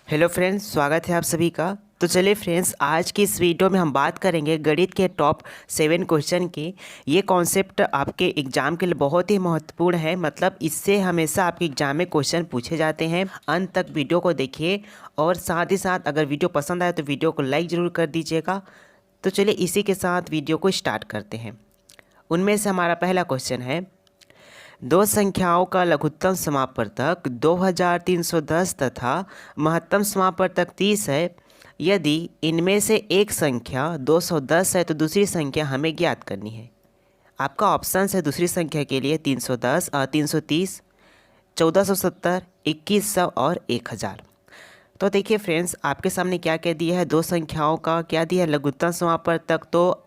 Hello friends, स्वागत है आप सभी का। तो चलिए फ्रेंड्स, आज की इस वीडियो में हम बात करेंगे गणित के टॉप 7 क्वेश्चन की। ये कॉन्सेप्ट आपके एग्जाम के लिए बहुत ही महत्वपूर्ण है, मतलब इससे हमेशा आपके एग्जाम में क्वेश्चन पूछे जाते हैं। अंत तक वीडियो को देखिए और साथ ही साथ अगर वीडियो पसंद आए तो वीडियो को लाइक ज़रूर कर दीजिएगा। तो चलिए इसी के साथ वीडियो को स्टार्ट करते हैं। उनमें से हमारा पहला क्वेश्चन है, दो संख्याओं का लघुत्तम समापवर्तक 2310 तथा महत्तम समापवर्तक 30 है। यदि इनमें से एक संख्या 210 है तो दूसरी संख्या हमें ज्ञात करनी है। आपका ऑप्शन है दूसरी संख्या के लिए 310, 330, 1470, 2100 और 1000। तो देखिए फ्रेंड्स, आपके सामने क्या कह दिया है, दो संख्याओं का क्या दिया है, लघुत्तम समापवर्तक तो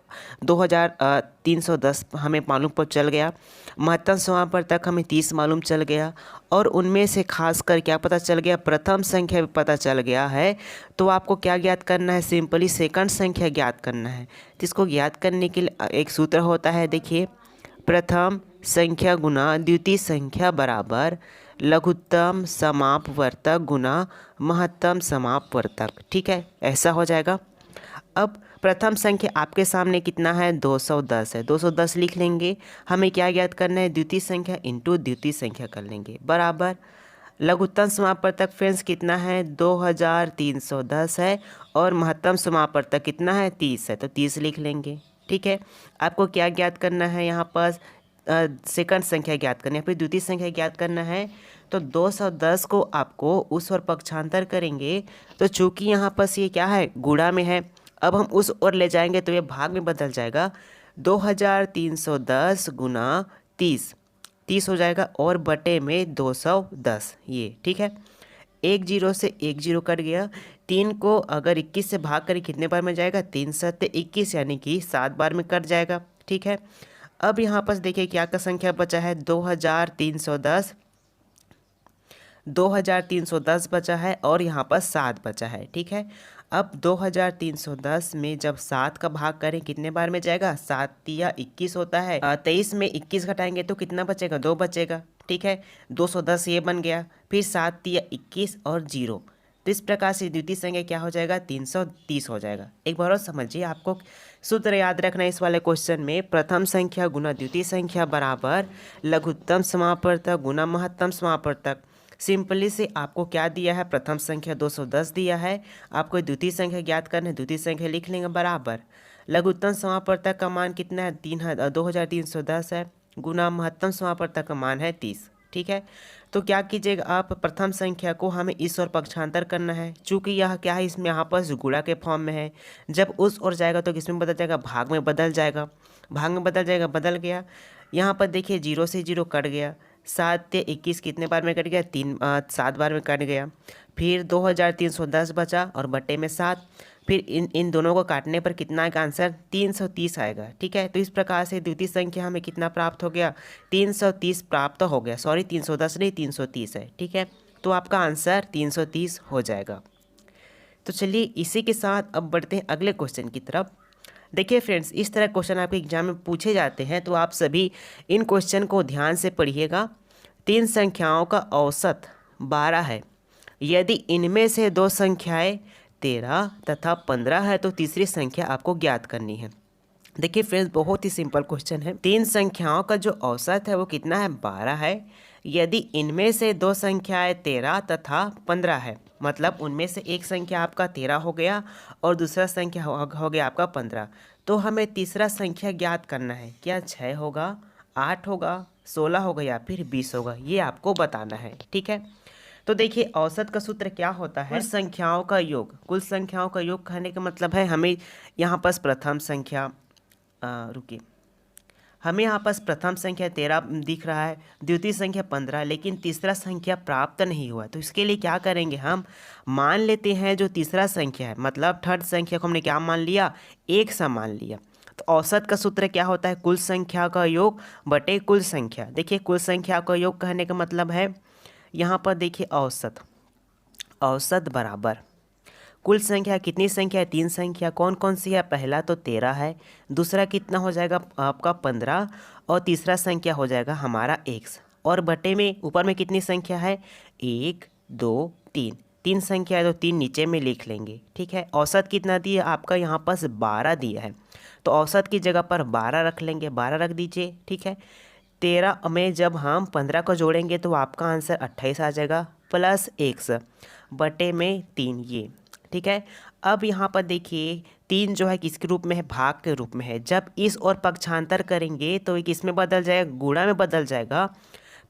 2310 हमें मालूम पर चल गया, महत्तम समापवर्तक हमें 30 मालूम चल गया, और उनमें से खासकर क्या पता चल गया, प्रथम संख्या भी पता चल गया है। तो आपको क्या ज्ञात करना है, सिंपली सेकंड संख्या ज्ञात करना है। तो इसको ज्ञात करने के लिए एक सूत्र होता है, देखिए, प्रथम संख्या गुना द्वितीय संख्या बराबर लघुत्तम समापवर्तक गुना महत्तम समापवर्तक। ठीक है, ऐसा हो जाएगा। अब प्रथम संख्या आपके सामने कितना है, 210 है, 210 लिख लेंगे। हमें क्या ज्ञात करना है, द्वितीय संख्या इंटू द्वितीय संख्या कर लेंगे, बराबर लघुत्तम समापवर्तक फ्रेंड्स कितना है, 2310 है, और महत्तम समापवर्तक कितना है, 30 है, तो 30 लिख लेंगे। ठीक है, आपको क्या ज्ञात करना है, यहाँ पर सेकंड संख्या ज्ञात करनी है, फिर द्वितीय संख्या ज्ञात करना है। तो 210 को आपको उस ओर पक्षांतर करेंगे, तो चूंकि यहाँ पर ये क्या है, गुणा में है, अब हम उस ओर ले जाएंगे तो ये भाग में बदल जाएगा। 2310 गुना 30, 30 हो जाएगा, और बटे में 210, ये ठीक है। एक जीरो से एक जीरो कट गया। 3 को अगर 21 से भाग करें कितने बार में जाएगा, 3 सत्ते 21, यानी कि 7 बार में कट जाएगा। ठीक है, अब यहाँ पर देखिए क्या का संख्या बचा है, 2310, 2310 बचा है, और यहाँ पर 7 बचा है। ठीक है, अब 2310 में जब 7 का भाग करें कितने बार में जाएगा, 7 तिया 21 होता है, 23 में 21 घटाएंगे तो कितना बचेगा, 2 बचेगा। ठीक है, 210 ये बन गया, फिर 7 तिया 21 और 0। तो इस प्रकार से द्वितीय संख्या क्या हो जाएगा, 330 हो जाएगा। एक बार और समझिए, आपको सूत्र याद रखना है इस वाले क्वेश्चन में, प्रथम संख्या गुना द्वितीय संख्या बराबर लघुत्तम समापवर्तक गुना महत्तम समापवर्तक। सिंपली से आपको क्या दिया है, प्रथम संख्या 210 दिया है, आपको द्वितीय संख्या ज्ञात करना है, द्वितीय संख्या लिख लेंगे, बराबर लघुत्तम समापवर्तक का मान कितना है, 2310 है, गुना महत्तम समापवर्तक का मान है 30। ठीक है, तो क्या कीजिएगा आप, प्रथम संख्या को हमें इस ओर पक्षांतर करना है, चूंकि यह क्या है, इसमें यहाँ पर गुणा के फॉर्म में है, जब उस ओर जाएगा तो किसमें बदल जाएगा, भाग में बदल जाएगा, भाग में बदल जाएगा, बदल गया। यहाँ पर देखिए 0 से 0 कट गया, 7 से 21 कितने बार में कट गया, 7 बार में कट गया, फिर 2310 बचा और बटे में 7, फिर इन दोनों को काटने पर कितना आएगा आंसर, 330 आएगा। ठीक है, तो इस प्रकार से द्वितीय संख्या हमें कितना प्राप्त हो गया, 330 प्राप्त हो गया, सॉरी 310 नहीं 330 है। ठीक है, तो आपका आंसर 330 हो जाएगा। तो चलिए इसी के साथ अब बढ़ते हैं अगले क्वेश्चन की तरफ। देखिए फ्रेंड्स, इस तरह क्वेश्चन आपके एग्जाम में पूछे जाते हैं, तो आप सभी इन क्वेश्चन को ध्यान से पढ़िएगा। तीन संख्याओं का औसत 12 है। यदि इनमें से दो संख्याएं 13 तथा 15 है तो तीसरी संख्या आपको ज्ञात करनी है। देखिए फ्रेंड्स, बहुत ही सिंपल क्वेश्चन है। तीन संख्याओं का जो औसत है वो कितना है, 12 है। यदि इनमें से दो संख्याएं 13 तथा 15 है, मतलब उनमें से एक संख्या आपका 13 हो गया और दूसरा संख्या हो गया आपका 15, तो हमें तीसरा संख्या ज्ञात करना है। क्या 6 होगा, 8 होगा, 16 होगा या फिर 20 होगा, ये आपको बताना है। ठीक है, तो देखिए औसत का सूत्र क्या होता है, कुल संख्याओं का योग। कुल संख्याओं का योग कहने का मतलब है, हमें यहाँ पर प्रथम संख्या रुकिए, हमें यहाँ पर प्रथम संख्या 13 दिख रहा है, द्वितीय संख्या 15, लेकिन तीसरा संख्या प्राप्त नहीं हुआ। तो इसके लिए क्या करेंगे, हम मान लेते हैं जो तीसरा संख्या है, मतलब थर्ड संख्या को हमने क्या मान लिया, एक सा मान लिया। तो औसत का सूत्र क्या होता है, कुल संख्या का योग बटे कुल संख्या। देखिए कुल संख्या का योग कहने का मतलब है, यहाँ पर देखिए औसत, औसत बराबर कुल संख्या, कितनी संख्या है, तीन संख्या, कौन कौन सी है, पहला तो 13 है, दूसरा कितना हो जाएगा आपका 15, और तीसरा संख्या हो जाएगा हमारा x, और बटे में ऊपर में कितनी संख्या है, 1 2 3, तीन संख्या है तो तीन नीचे में लिख लेंगे, ठीक है। औसत कितना दिया आपका यहाँ पास 12 दिया है, तो औसत की जगह पर 12 रख लेंगे, 12 रख दीजिए, ठीक है। 13 में जब हम 15 को जोड़ेंगे तो आपका आंसर 28 आ जाएगा, प्लस 1 बटे में 3 ये, ठीक है। अब यहाँ पर देखिए 3 जो है किसके रूप में है, भाग के रूप में है। जब इस और पक्षांतर करेंगे तो ये किस में बदल जाएगा, गुणा में बदल जाएगा।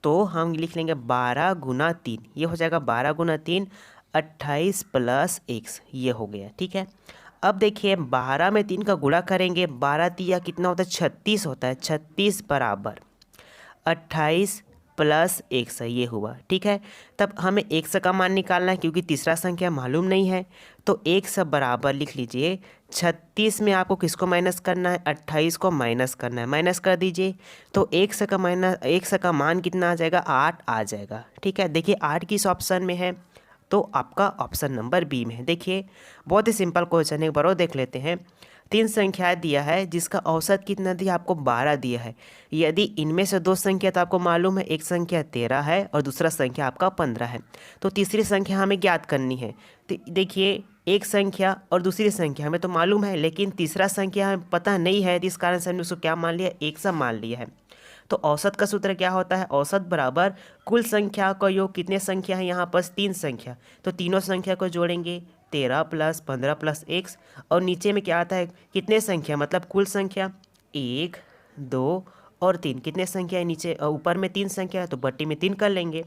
तो हम लिख लेंगे 12 गुना 3, ये हो जाएगा 12 गुना 3 28 प्लस 1, ये हो गया, ठीक है। अब देखिए 12 में 3 का गुणा करेंगे, 12 तिया कितना होता है, 36 होता है, 36 बराबर 28 प्लस 1 ये हुआ, ठीक है। तब हमें 1 का मान निकालना है क्योंकि तीसरा संख्या मालूम नहीं है, तो 1 बराबर लिख लीजिए 36 में आपको किसको माइनस करना है, 28 को माइनस करना है, माइनस कर दीजिए। तो 1 का मान कितना आ जाएगा, 8 आ जाएगा, ठीक है। देखिए 8 किस ऑप्शन में है, तो आपका ऑप्शन नंबर बी में है। देखिए बहुत ही सिंपल क्वेश्चन है, एक बार और देख लेते हैं। 3 संख्याएं दिया है जिसका औसत कितना दिया आपको, 12 दिया है। यदि इनमें से 2 संख्या तो आपको मालूम है, एक संख्या 13 है और दूसरा संख्या आपका 15 है, तो तीसरी संख्या हमें ज्ञात करनी है। तो देखिए एक संख्या और दूसरी संख्या हमें तो मालूम है, लेकिन तीसरा संख्या हमें पता नहीं है, इस कारण से हमने उसको क्या मान लिया, 1 मान लिया है। तो औसत का सूत्र क्या होता है, औसत बराबर कुल संख्या का योग, कितने संख्या है यहाँ पर, 3 संख्या, तो तीनों संख्या को जोड़ेंगे 13 प्लस 15 प्लस 1, और नीचे में क्या आता है, कितने संख्या मतलब कुल संख्या 1 2 और 3, कितने संख्या है नीचे, ऊपर में 3 संख्या है तो बट्टी में 3 कर लेंगे।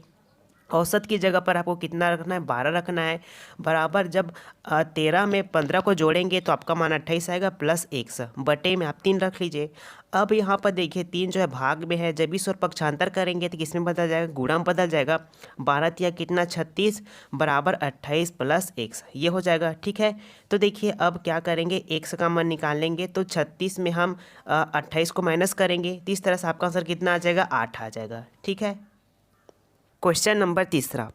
औसत की जगह पर आपको कितना रखना है, 12 रखना है, बराबर जब 13 में 15 को जोड़ेंगे तो आपका मान 28 आएगा, प्लस 1 बटे में आप 3 रख लीजिए। अब यहाँ पर देखिए 3 जो है भाग में है, जब इस और पक्षांतर करेंगे तो किस में बदल जाएगा, गुणा में बदल जाएगा। 12 तिया कितना 36 बराबर 28 प्लस 1, ये हो जाएगा, ठीक है। तो देखिए अब क्या करेंगे, 1 का मान निकाल लेंगे, तो 36 में हम 28 को माइनस करेंगे, तो इस तरह से आपका आंसर कितना आ जाएगा, 8 आ जाएगा, ठीक है। क्वेश्चन नंबर 3,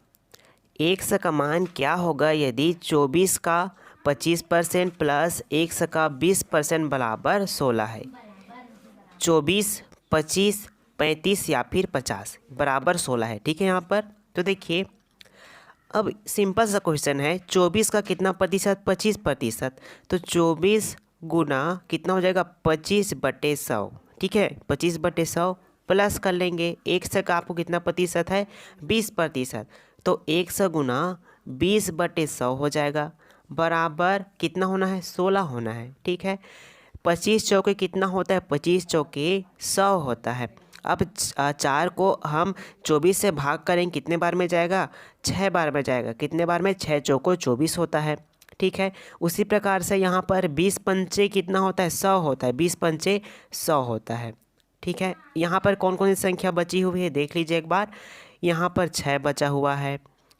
1 का मान क्या होगा यदि 24 का 25% प्लस 1 का 20% बराबर 16 है। 24, 25, 35 या फिर 50 बराबर 16 है, ठीक है। यहाँ पर तो देखिए अब सिंपल सा क्वेश्चन है, 24 का कितना प्रतिशत, 25%, तो 24 गुना कितना हो जाएगा, 25/100, ठीक है। 25/100 प्लस कर लेंगे 100 का आपको कितना प्रतिशत है, 20%, तो 100 गुना 20/100 हो जाएगा, बराबर कितना होना है, 16 होना है, ठीक है। 25 चौके कितना होता है, 25 चौके 100 होता है। अब 4 को हम 24 से भाग करें, कितने बार में जाएगा, 6 बार में जाएगा, कितने बार में, 6 चौको 24 होता है, ठीक है। उसी प्रकार से यहाँ पर 20 पंचे कितना होता है, 100 होता है, 20 पंचे 100 होता है, ठीक है। यहाँ पर कौन कौन सी संख्या बची हुई है देख लीजिए एक बार। यहाँ पर 6 बचा हुआ है,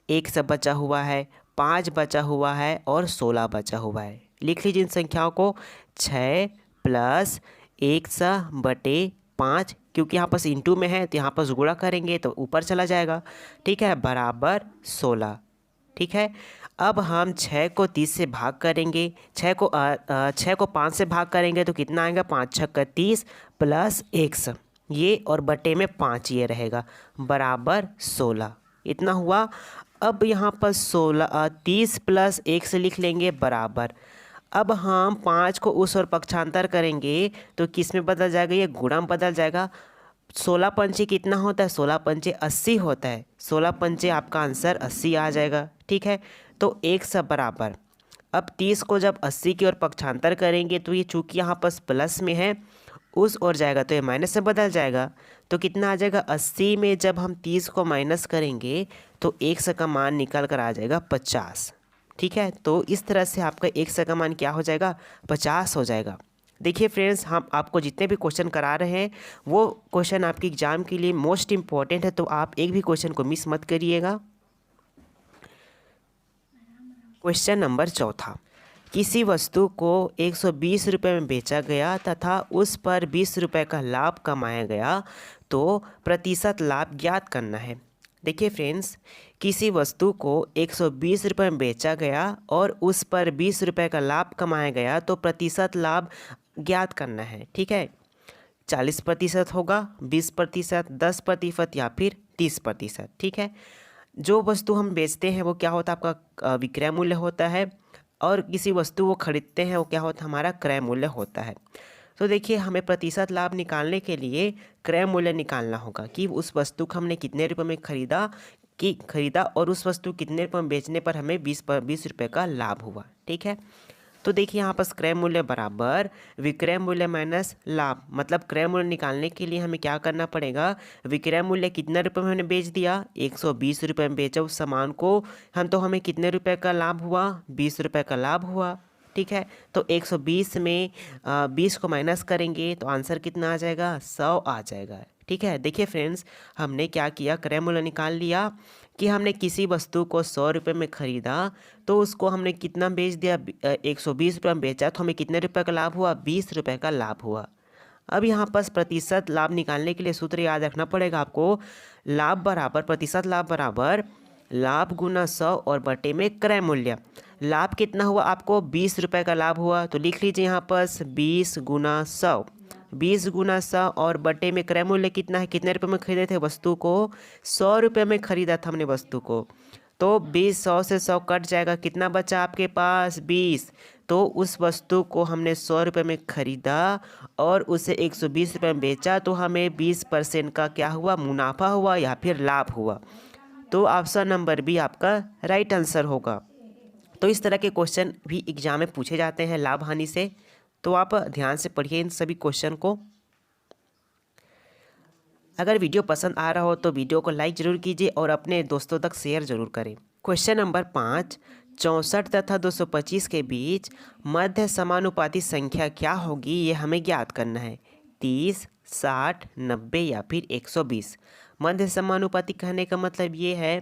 1 बचा हुआ है, 5 बचा हुआ है और 16 बचा हुआ है। लिख लीजिए इन संख्याओं को, 6 प्लस 1/5, क्योंकि यहाँ पर इंटू में है तो यहाँ पर गुणा करेंगे तो ऊपर चला जाएगा, ठीक है, बराबर 16, ठीक है। अब हम 6 को 30 से भाग करेंगे, 6 को 5 से भाग करेंगे तो कितना आएगा, 5 छक्का 30 प्लस 1 ये और बटे में 5 ये रहेगा, बराबर 16, इतना हुआ। अब यहाँ पर 30 प्लस 1 से लिख लेंगे बराबर, अब हम 5 को उस और पक्षांतर करेंगे तो किस में बदल जाएगा, ये गुणा में बदल जाएगा। 16 पंचे कितना होता है, 16 पंचे 80 होता है, 16 पंचे आपका आंसर 80 आ जाएगा, ठीक है। तो 1 बराबर, अब 30 को जब 80 की ओर पक्षांतर करेंगे तो ये चूँकि यहाँ पर प्लस में है उस ओर जाएगा तो ये माइनस से बदल जाएगा, तो कितना आ जाएगा, 80 में जब हम 30 को माइनस करेंगे तो 1 का मान निकल कर आ जाएगा 50, ठीक है। तो इस तरह से आपका 1 का मान क्या हो जाएगा, 50 हो जाएगा। देखिए फ्रेंड्स, हम आपको जितने भी क्वेश्चन करा रहे हैं वो क्वेश्चन आपके एग्जाम के लिए मोस्ट इम्पॉर्टेंट है, तो आप एक भी क्वेश्चन को मिस मत करिएगा। क्वेश्चन नंबर 4, किसी वस्तु को 120 रुपये में बेचा गया तथा उस पर 20 रुपये का लाभ कमाया गया, तो प्रतिशत लाभ ज्ञात करना है। देखिए फ्रेंड्स, किसी वस्तु को 120 रुपये में बेचा गया और उस पर 20 रुपये का लाभ कमाया गया, तो प्रतिशत लाभ ज्ञात करना है, ठीक है। 40% होगा, 20%, 10% या फिर 30%, ठीक है। जो वस्तु हम बेचते हैं वो क्या होता है, आपका विक्रय मूल्य होता है, और किसी वस्तु को खरीदते हैं वो क्या होता है, हमारा क्रय मूल्य होता है। तो देखिए हमें प्रतिशत लाभ निकालने के लिए क्रय मूल्य निकालना होगा कि उस वस्तु को हमने कितने रुपए में खरीदा और उस वस्तु कितने रुपए में बेचने पर हमें 20 रुपये का लाभ हुआ। ठीक है, तो देखिए यहाँ पर क्रय मूल्य बराबर विक्रय मूल्य माइनस लाभ, मतलब क्रय मूल्य निकालने के लिए हमें क्या करना पड़ेगा, विक्रय मूल्य कितना रुपये में हमने बेच दिया, 120 रुपये में बेचा उस सामान को तो हमें कितने रुपए का लाभ हुआ, 20 रुपये का लाभ हुआ। ठीक है, तो 120 में 20 को माइनस करेंगे तो आंसर कितना आ जाएगा, 100 आ जाएगा। ठीक है, देखिए फ्रेंड्स, हमने क्या किया, क्रय मूल्य निकाल लिया कि हमने किसी वस्तु को 100 रुपये में ख़रीदा तो उसको हमने कितना बेच दिया, 120 रुपये में बेचा तो हमें कितने रुपए का लाभ हुआ, 20 रुपये का लाभ हुआ। अब यहाँ पर प्रतिशत लाभ निकालने के लिए सूत्र याद रखना पड़ेगा आपको, लाभ बराबर प्रतिशत लाभ बराबर लाभ गुना 100 और बटे में क्रय मूल्य। लाभ कितना हुआ, आपको 20 रुपये का लाभ हुआ, तो लिख लीजिए यहाँ पर 20 गुना 100, 20 गुना 100 और बटे में क्रय मूल्य कितना है, कितने रुपए में खरीदे थे वस्तु को, 100 रुपये में खरीदा था हमने वस्तु को, तो 20 100 से 100 कट जाएगा, कितना बचा आपके पास, 20। तो उस वस्तु को हमने 100 रुपये में खरीदा और उसे 120 रुपये में बेचा तो हमें 20% का क्या हुआ, मुनाफा हुआ या फिर लाभ हुआ। तो ऑप्शन नंबर बी आपका राइट आंसर होगा। तो इस तरह के क्वेश्चन भी एग्जाम में पूछे जाते हैं लाभ हानि से, तो आप ध्यान से पढ़िए इन सभी क्वेश्चन को। अगर वीडियो पसंद आ रहा हो तो वीडियो को लाइक जरूर कीजिए और अपने दोस्तों तक शेयर जरूर करें। क्वेश्चन नंबर 5, 64 तथा 225 के बीच मध्य समानुपाती संख्या क्या होगी, ये हमें ज्ञात करना है। 30, 60, 90 या फिर 120। मध्य समानुपाती कहने का मतलब ये है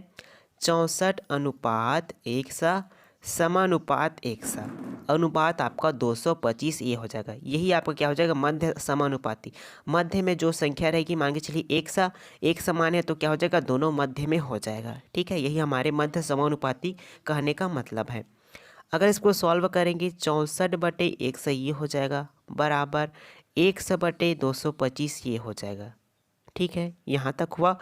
64 अनुपात 100 समानुपात 100, अनुपात आपका 225 ये हो जाएगा। यही आपका क्या हो जाएगा, मध्य समानुपाती। मध्य में जो संख्या रहेगी, मान के चलिए 100 एक समान है तो क्या हो जाएगा, दोनों मध्य में हो जाएगा। ठीक है, यही हमारे मध्य समानुपाती कहने का मतलब है। अगर इसको सॉल्व करेंगे 64 बटे 100 ये हो जाएगा बराबर 100 बटे 225 ये हो जाएगा। ठीक है, यहाँ तक हुआ।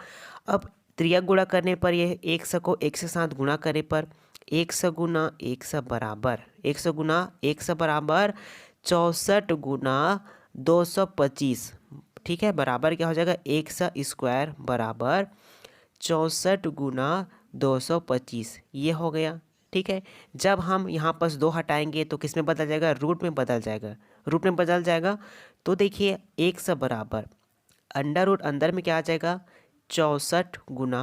अब त्रियक गुणा करने पर यह 100 को 1 के साथ गुणा करने पर 100 गुना 100 बराबर 100 गुना 100 बराबर 64 गुना 225। ठीक है, बराबर क्या हो जाएगा, 100 स्क्वायर बराबर 64 गुना 225 ये हो गया। ठीक है, जब हम यहाँ पर 2 हटाएंगे तो किस में बदल जाएगा, रूट में बदल जाएगा, रूट में बदल जाएगा। तो देखिए 100 बराबर अंडर रूट अंदर में क्या आ जाएगा, 64 गुना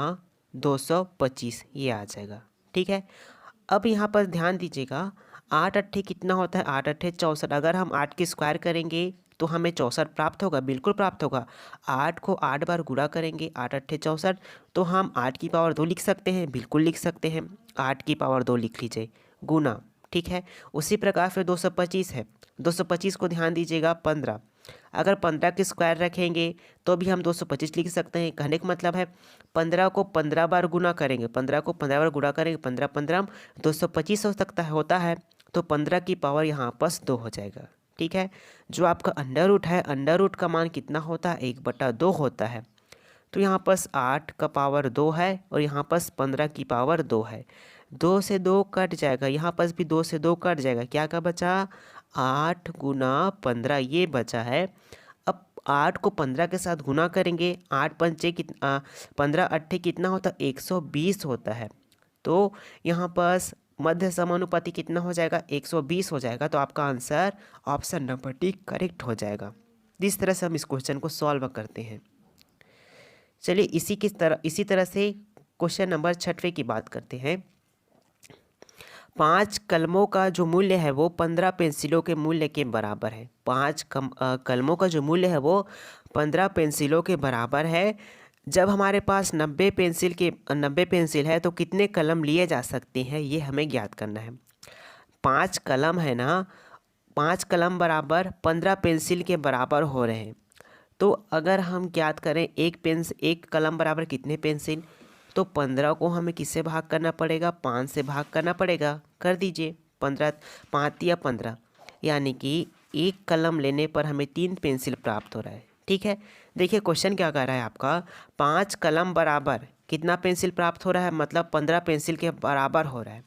225 ये आ जाएगा। ठीक है, अब यहाँ पर ध्यान दीजिएगा 8 अट्ठे कितना होता है, 8 अट्ठे 64। अगर हम 8 की स्क्वायर करेंगे तो हमें 64 प्राप्त होगा, बिल्कुल प्राप्त होगा। 8 को 8 बार गुणा करेंगे, 8 अट्ठे 64, तो हम 8 की पावर 2 लिख सकते हैं, बिल्कुल लिख सकते हैं, 8 की पावर 2 लिख लीजिए गुना। ठीक है, उसी प्रकार फिर 225 है, 225 को ध्यान दीजिएगा 15। अगर 15 की स्क्वायर रखेंगे तो भी हम 225 लिख सकते हैं। कहने का मतलब है 15 को 15 बार गुना करेंगे, 15 को 15 बार गुणा करेंगे, 15 15 225 हो सकता है, होता है, तो 15 की पावर यहाँ पर 2 हो जाएगा। ठीक है, जो आपका अंडर रूट है, अंडर रूट का मान कितना होता है, 1/2 होता है। तो यहाँ पर 8 का पावर 2 है और यहाँ पर 15 की पावर 2 है। 2 से 2 कट जाएगा, यहाँ पर भी 2 से 2 कट जाएगा, क्या का बचा, 8 गुना 15 ये बचा है। अब 8 को 15 के साथ गुना करेंगे, 8 पंचे कितना, 15 अट्ठे कितना होता है, 120 होता है। तो यहाँ पर मध्य समानुपाती कितना हो जाएगा, 120 हो जाएगा। तो आपका answer option number D correct हो जाएगा। जिस तरह से हम इस क्वेश्चन को सॉल्व करते हैं। चलिए इसी तरह से क्वेश्चन नंबर 6वें की बात करते हैं। 5 कलमों का जो मूल्य है वो 15 पेंसिलों के मूल्य के बराबर है। 5 कलमों का जो मूल्य है वो 15 पेंसिलों के बराबर है। जब हमारे पास 90 पेंसिल है तो कितने कलम लिए जा सकते हैं, ये हमें ज्ञात करना है। 5 कलम है ना, 5 कलम बराबर 15 पेंसिल के बराबर हो रहे हैं। तो अगर हम ज्ञात करें एक कलम बराबर कितने पेंसिल, तो 15 को हमें किससे भाग करना पड़ेगा, 5 से भाग करना पड़ेगा। कर दीजिए, 15 5 या 15, यानी कि एक कलम लेने पर हमें 3 पेंसिल प्राप्त हो रहा है। ठीक है, देखिए क्वेश्चन क्या कर रहा है आपका, 5 कलम बराबर कितना पेंसिल प्राप्त हो रहा है, मतलब 15 पेंसिल के बराबर हो रहा है।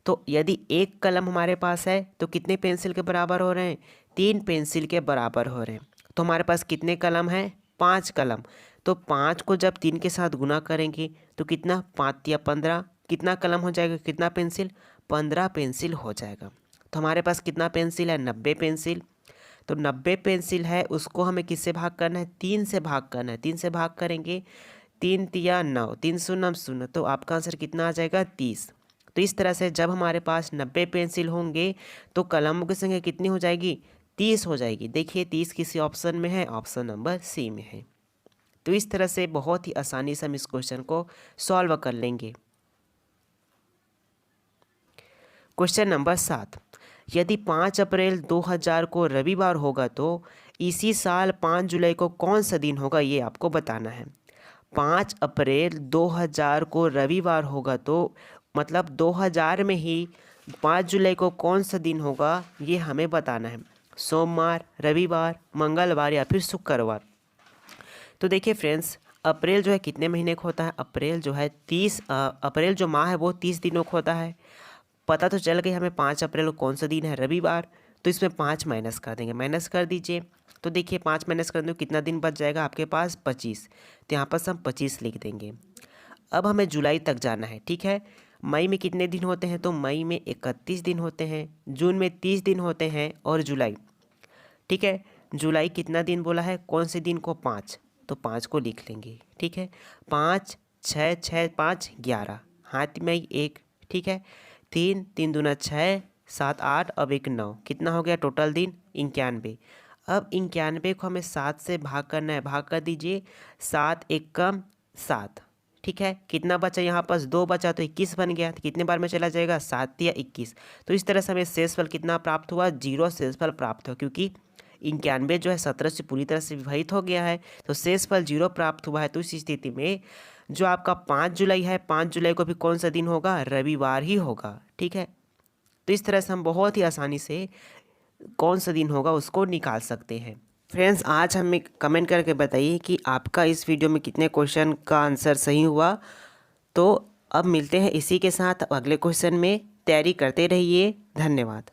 तो यदि एक कलम हमारे पास है तो कितने पेंसिल के बराबर हो रहे हैं, 3 पेंसिल के बराबर हो रहे हैं। तो हमारे पास कितने कलम हैं, 5 कलम। तो 5 को जब 3 के साथ गुना करेंगे तो कितना, 5 या 15, कितना कलम हो जाएगा, कितना पेंसिल, 15 पेंसिल हो जाएगा। तो हमारे पास कितना पेंसिल है, 90 पेंसिल। तो 90 पेंसिल है, उसको हमें किससे भाग करना है, 3 से भाग करना है। 3 से भाग करेंगे, 3 तिया 9, 3 शून्य 0, तो आपका आंसर कितना आ जाएगा, 30। तो इस तरह से जब हमारे पास 90 पेंसिल होंगे तो कलमों की संख्या कितनी हो जाएगी, 30 हो जाएगी। देखिए 30 किसी ऑप्शन में है, ऑप्शन नंबर सी में है। तो इस तरह से बहुत ही आसानी से हम इस क्वेश्चन को सॉल्व कर लेंगे। क्वेश्चन नंबर 7, यदि 5 अप्रैल 2000 को रविवार होगा तो इसी साल 5 जुलाई को कौन सा दिन होगा, ये आपको बताना है। 5 अप्रैल 2000 को रविवार होगा तो मतलब 2000 में ही 5 जुलाई को कौन सा दिन होगा, ये हमें बताना है। सोमवार, रविवार, मंगलवार या फिर शुक्रवार। तो देखिए फ्रेंड्स, अप्रैल जो है कितने महीने का होता है, अप्रैल जो है 30 अप्रैल जो माह है वो 30 दिनों का होता है। पता तो चल गई हमें 5 अप्रैल को कौन सा दिन है, रविवार। तो इसमें 5 माइनस कर देंगे, माइनस कर दीजिए। तो देखिए 5 माइनस कर दो कितना दिन बच जाएगा आपके पास, 25। तो यहाँ पर हम 25 लिख देंगे। अब हमें जुलाई तक जाना है, ठीक है। मई में कितने दिन होते हैं, तो मई में 31 दिन होते हैं, जून में 30 दिन होते हैं और जुलाई, ठीक है। जुलाई कितना दिन बोला है, कौन से दिन को, 5, तो 5 को लिख लेंगे, ठीक है। 5 6 6 5 11, हाथ में 1, ठीक है। 3 3 दूना 6, 7 8, अब 1 9, कितना हो गया टोटल दिन, 91। अब 91 को हमें 7 से भाग करना है, भाग कर दीजिए। 7 1 कम 7, ठीक है। कितना बचा, यहाँ पास 2 बचा तो 21 बन गया। तो कितने बार में चला जाएगा, 7 या 21। तो इस तरह से हमें शेषफल कितना प्राप्त हुआ, 0 शेषफल प्राप्त हुआ, क्योंकि 91 जो है 17 से पूरी तरह से विभाजित हो गया है, तो शेषफल 0 प्राप्त हुआ है। तो इस स्थिति में जो आपका 5 जुलाई है, 5 जुलाई को भी कौन सा दिन होगा, रविवार ही होगा, ठीक है। तो इस तरह से हम बहुत ही आसानी से कौन सा दिन होगा उसको निकाल सकते हैं। फ्रेंड्स, आज हमें कमेंट करके बताइए कि आपका इस वीडियो में कितने क्वेश्चन का आंसर सही हुआ। तो अब मिलते हैं इसी के साथ अगले क्वेश्चन में, तैयारी करते रहिए। धन्यवाद।